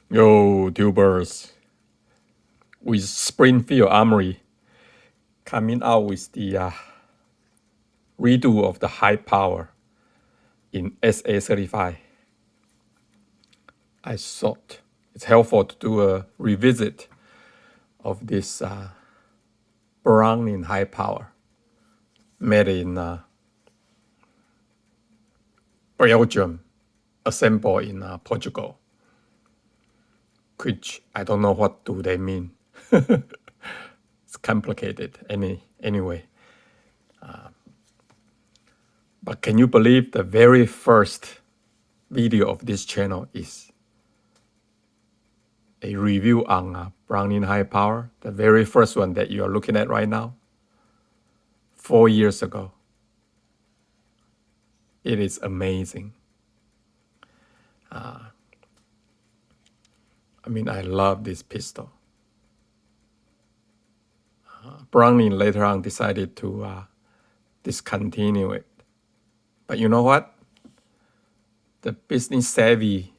Yo, tubers, with Springfield Armory coming out with the redo of the high power in SA-35. I thought it's helpful to do a revisit of this Browning high power made in Belgium, assembled in Portugal, which I don't know what do they mean. It's complicated anyway. But can you believe the very first video of this channel is a review on Browning high power, the very first one that you are looking at right now, 4 years ago. It is amazing. I love this pistol. Browning later on decided to discontinue it. But you know what? The business savvy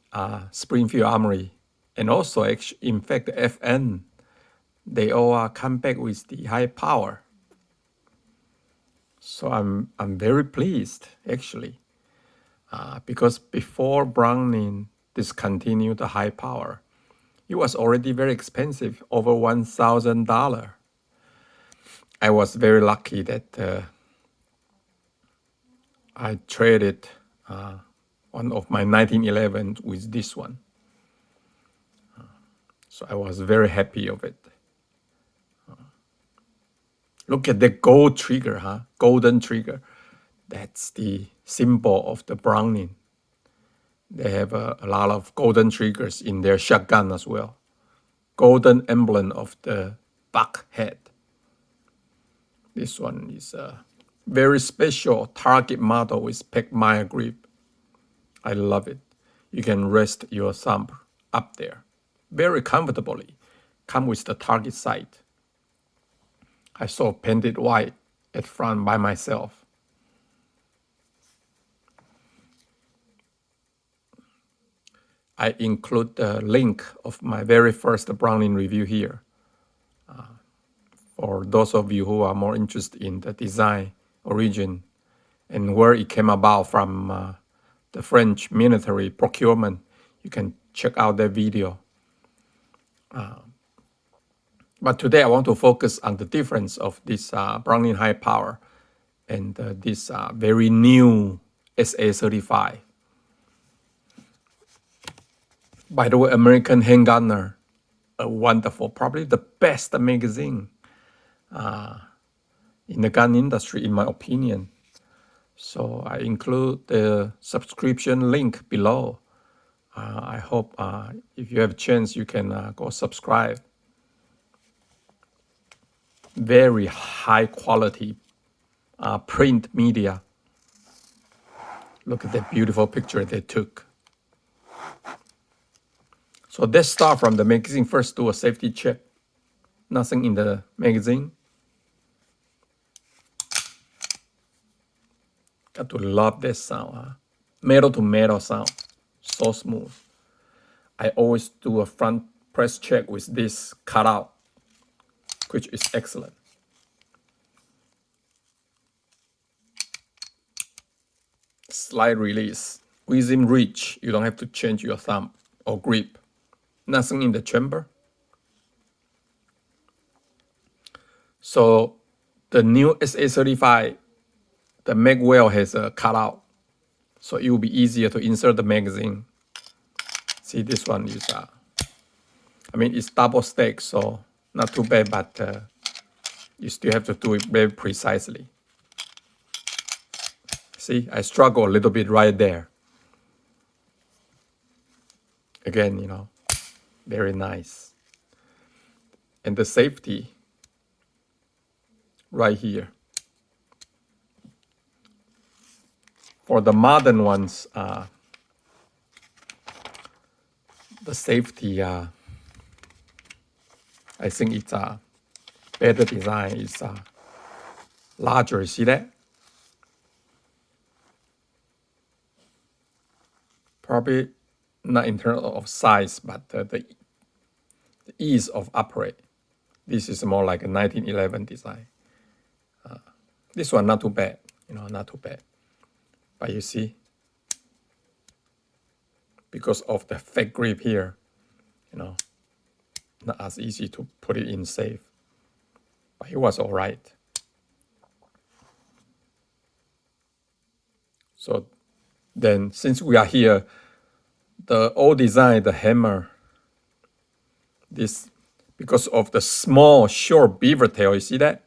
Springfield Armory, and also in fact the FN, they all come back with the high power. So I'm very pleased actually, because before Browning discontinued the high power, it was already very expensive, over $1,000. I was very lucky that I traded one of my 1911 with this one. So I was very happy of it. Look at the gold trigger, golden trigger. That's the symbol of the Browning. They have a lot of golden triggers in their shotgun as well. Golden emblem of the buck head. This one is a very special target model with Pegmire grip. I love it. You can rest your thumb up there very comfortably. Come with the target sight. I saw painted white at front by myself. I include the link of my very first Browning review here. For those of you who are more interested in the design, origin, and where it came about from the French military procurement, you can check out that video. But today I want to focus on the difference of this Browning high power and this very new SA-35. By the way, American Handgunner, a wonderful, probably the best magazine in the gun industry, in my opinion. So I include the subscription link below. I hope if you have a chance, you can go subscribe. Very high quality print media. Look at that beautiful picture they took. So let's start from the magazine. First, do a safety check. Nothing in the magazine. Got to love this sound. Metal to metal sound. So smooth. I always do a front press check with this cutout, which is excellent. Slide release. Within reach. You don't have to change your thumb or grip. Nothing in the chamber. So the new SA-35, the mag well has a cutout. So it will be easier to insert the magazine. See, this one is, it's double stack, so not too bad, but you still have to do it very precisely. See, I struggle a little bit right there. Again, very nice. And the safety right here. For the modern ones, the safety, I think it's a better design. It's larger. See that? Probably not in terms of size, but the ease of operate. This is more like a 1911 design. This one not too bad, not too bad. But you see, because of the fake grip here, not as easy to put it in safe. But it was all right. So then, since we are here, the old design, the hammer, this, because of the small, short beaver tail, you see that?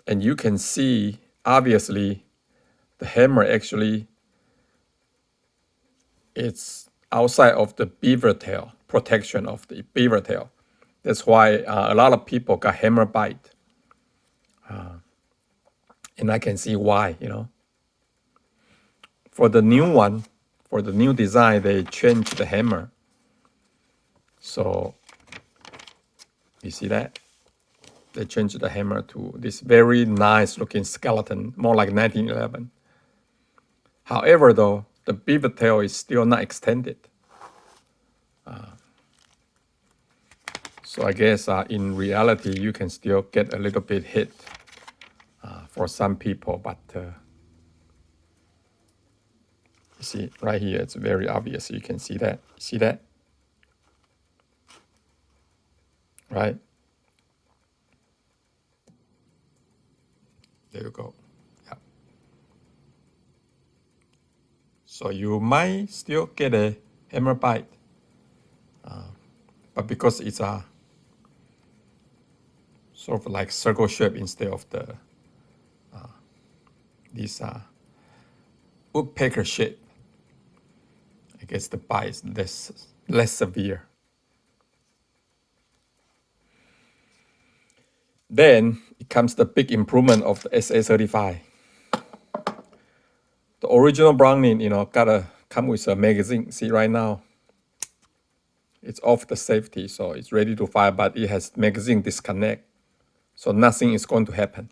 And you can see, obviously, the hammer actually, it's outside of the beaver tail, protection of the beaver tail. That's why a lot of people got hammer bite. And I can see why, For the new one, for the new design, they changed the hammer. So, you see that? They changed the hammer to this very nice looking skeleton, more like 1911. However, though, the beaver tail is still not extended. So I guess in reality, you can still get a little bit hit for some people, but you see right here, it's very obvious. You can see that. See that? Right? There you go. Yeah. So you might still get a hammer bite, but because it's a sort of like circle shape instead of the this woodpecker shape, I guess the bite is less severe. Then it comes the big improvement of the SA-35. The original Browning, gotta come with a magazine. See right now, it's off the safety, so it's ready to fire, but it has magazine disconnect, so nothing is going to happen.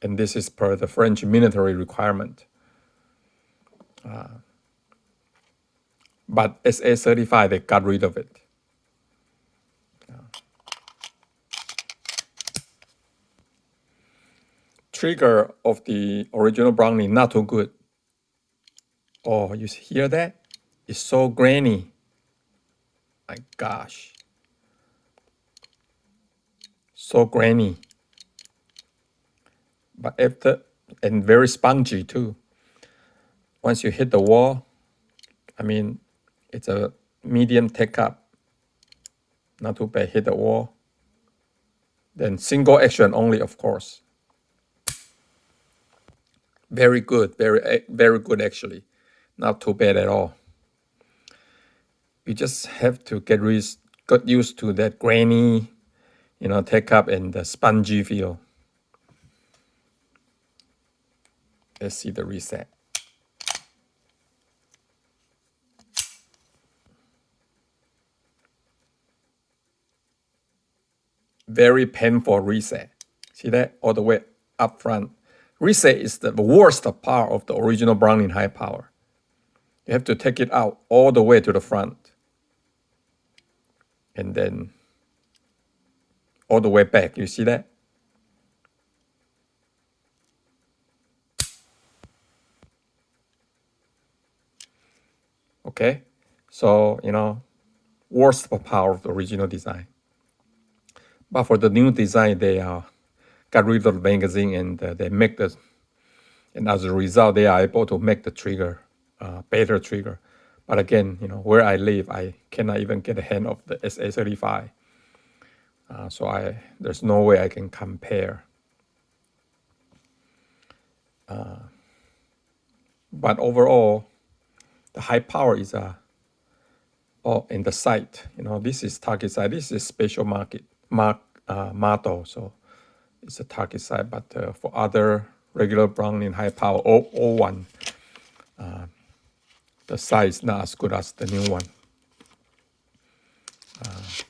And this is per the French military requirement. But SA-35, they got rid of it. Trigger of the original Browning, not too good. Oh, you hear that? It's so grainy. My gosh. So grainy. But and very spongy too. Once you hit the wall, it's a medium take up. Not too bad, hit the wall. Then single action only, of course. Very good, very good actually. Not too bad at all. You just have to get used to that grainy, take up and the spongy feel. Let's see the reset. Very painful reset. See that? All the way up front. Reset is the worst part of the original Browning high power. You have to take it out all the way to the front. And then all the way back. You see that? Okay? So, worst power of the original design. But for the new design, they got rid of the magazine and they make and as a result, they are able to make the trigger, better trigger. But again, where I live, I cannot even get a hand of the SA-35. So there's no way I can compare. But overall, the high power is in the sight. This is target sight. This is special model. So it's a target sight. But for other regular Browning high power 001, the sight is not as good as the new one.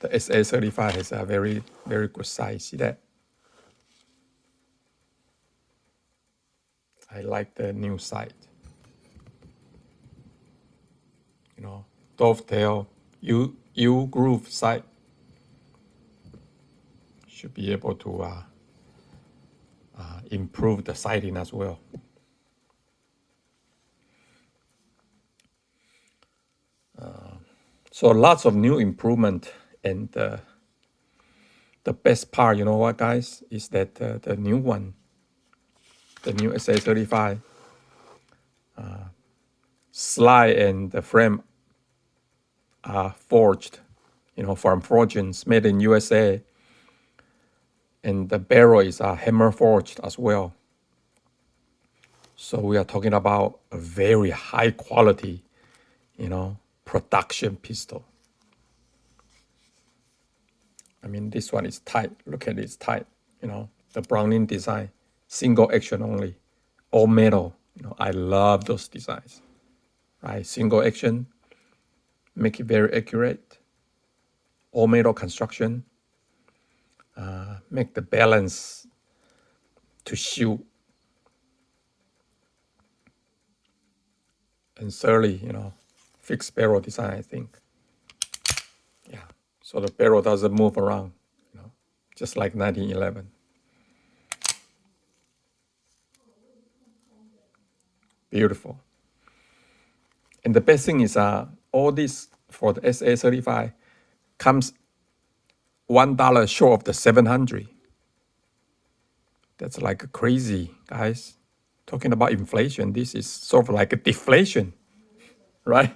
The SA-35 has a very, very good size. See that? I like the new sight. dovetail, U groove sight. Should be able to improve the sighting as well. So lots of new improvement, and the best part, you know what, guys, is that the new one, the new SA-35, slide and the frame are forged, from forgings made in USA, and the barrel is hammer forged as well. So we are talking about a very high quality, production pistol. I mean, this one is tight. Look at it, it's tight. The Browning design, single action only, all metal. I love those designs, right? Single action, make it very accurate. All metal construction, make the balance to shoot. And thirdly, fixed barrel design, I think. Yeah, so the barrel doesn't move around, just like 1911. Beautiful. And the best thing is all this for the SA-35 comes $1 short of the 700. That's like crazy, guys. Talking about inflation, this is sort of like a deflation, right?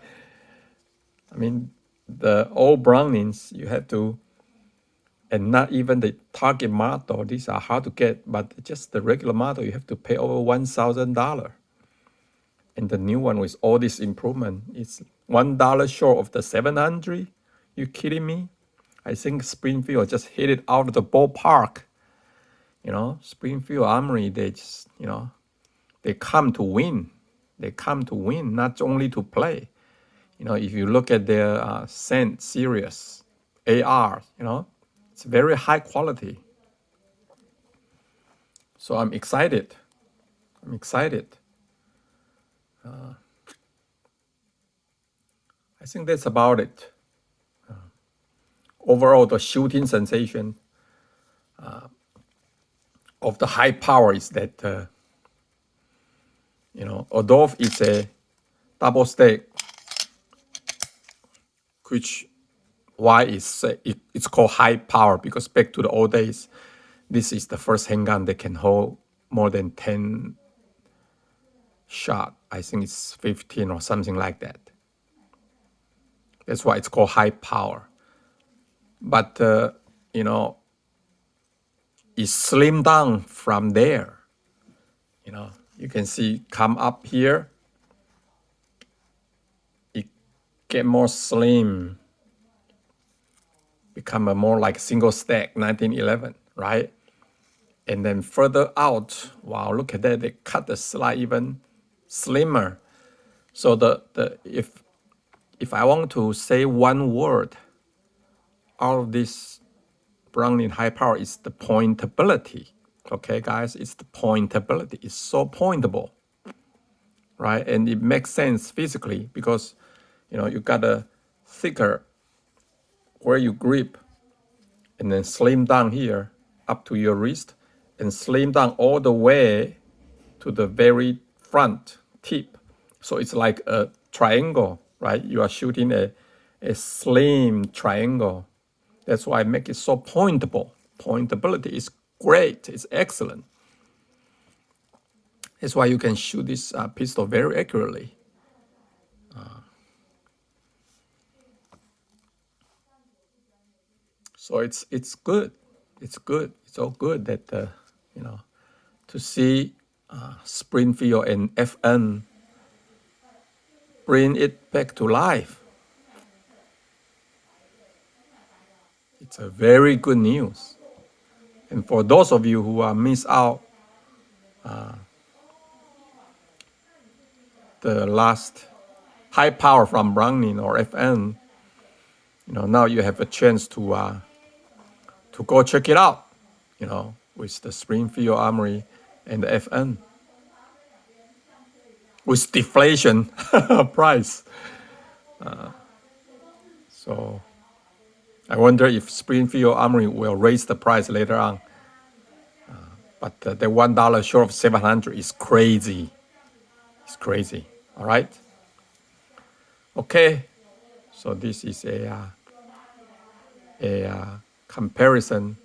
I mean, the old Brownings, you have to, and not even the target model, these are hard to get, but just the regular model, you have to pay over $1,000. And the new one with all this improvement is $1 short of the 700. You kidding me? I think Springfield just hit it out of the ballpark. Springfield Armory, they just, they come to win. They come to win, not only to play. If you look at their Scent series, AR, it's very high quality. So I'm excited. I think that's about it. Overall, the shooting sensation of the high power is that, although it's a double stack, which why it's called high power, because back to the old days, this is the first handgun that can hold more than 10 shot. I think it's 15 or something like that. That's why it's called high power. But, it's slimmed down from there. You can see come up here, it get more slim, become a more like single stack 1911, right? And then further out, wow, look at that, they cut the slide even slimmer. So if I want to say one word out of this Browning high power, is the pointability. Okay, guys, it's the pointability. It's so pointable, right? And it makes sense physically because, you got a thicker where you grip, and then slim down here up to your wrist, and slim down all the way to the very front tip. So it's like a triangle, right? You are shooting a slim triangle. That's why I make it so pointable. Pointability is great. It's excellent. That's why you can shoot this pistol very accurately. So it's good. It's good. It's all good that to see Springfield and FN bring it back to life. It's a very good news. And for those of you who are miss out the last high power from Browning or FN, now you have a chance to go check it out, with the Springfield Armory and the FN. With deflation price. So I wonder if Springfield Armory will raise the price later on. But the $1 short of 700 is crazy. It's crazy. All right. Okay. So this is a comparison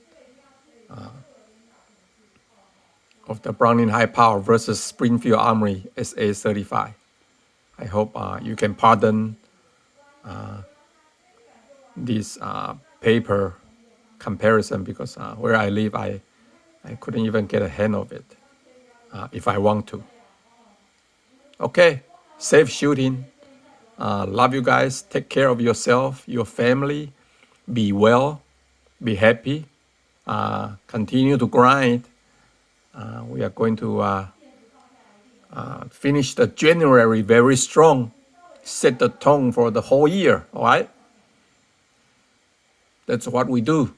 of the Browning High Power versus Springfield Armory SA-35. I hope you can pardon this paper comparison because where I live, I couldn't even get a hand of it if I want to. Okay, safe shooting. Love you guys. Take care of yourself, your family. Be well. Be happy. Continue to grind. We are going to finish the January very strong. Set the tone for the whole year. All right. That's what we do.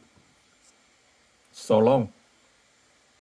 So long.